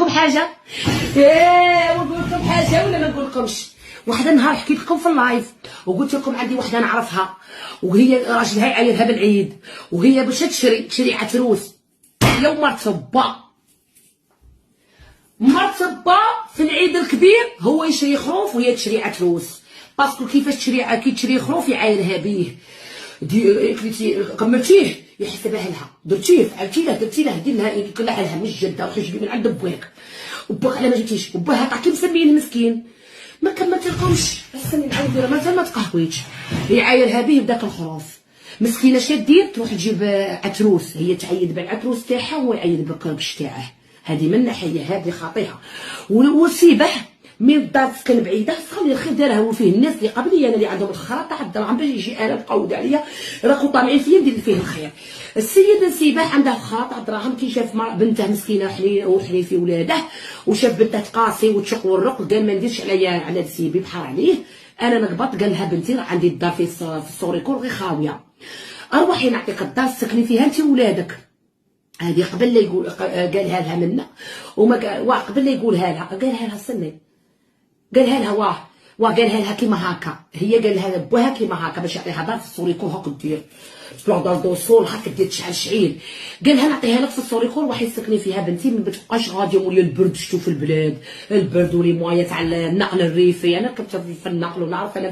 لكم حاجه؟ ايه نقول لكم حاجه ولا ما نقول لكمش؟ واحد النهار حكيت لكم في اللايف وقلت لكم عندي وحده نعرفها وهي راجلها يعايرها بالعيد وهي باش تشري عتروس هي ومرت با في العيد الكبير، هو يشري خروف وهي تشري عتروس. باسكو كيفاش تشري خروف يعايرها بيه كملتيه يحسبها لها، درتيه فعلتي له دير لها يقلع لها من الجده وحجبي من عند باك وباك على ما جبتيش وباها تعطي مسميه المسكين. ما كملتلكمش استني نعاود راه مازال ما تقهويتش. يعايرها به بداك الخروف، مسكينه اش دير؟ تروح تجيب عتروس، هي تعيد بالعتروس تاعها وهو يعيد بالكربش تاعه. هذه من ناحيه هذه خاطيها. والسيبح من الدار سكن بعيده خلي الخير دارها هو فيه الناس اللي قبلي انا اللي عندهم الخرا تاع الدراهم باش يجي انا مقود عليا راكو طامعين فيا ندير فيه الخير. السيد السيباح عنده الخرا تاع الدراهم كي شاف بنته مسكينه وحلي في ولاده وشاف بنته تقاسي وتشق والرق قال ما نديرش على السيبي بحر عليه انا نقبط. قال لها بنتي راه عندي الدار في السوريكور غير خاويه اروحي نعطيك الدار سكني فيها انت وولادك. هذه قبل لا يقول قالها لها منا وما قبل لا يقولها لها قالها لها استني قالها لها قالها لها كيما هكا. هي قال لها بوها كيما هكا باش يعطيها دار في السوريكور هاك دير بلون دار دوسول هاك دير تشعل شعيل. قالها نعطيها لك في السوريكور وحي سكني فيها بنتي ما تبقاش غاديه مولي البرد شتو في البلاد البرد ولي موايا تاع النقل الريفي. انا كنت في النقل ونعرف انا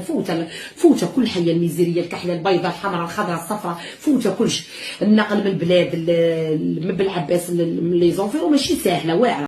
فوته كل حيه الميزيريه الكحله البيضاء الحمراء الخضراء الصفراء فوته كلش. النقل من البلاد من بن عباس من لي زونفيرو ماشي ساهله واعره.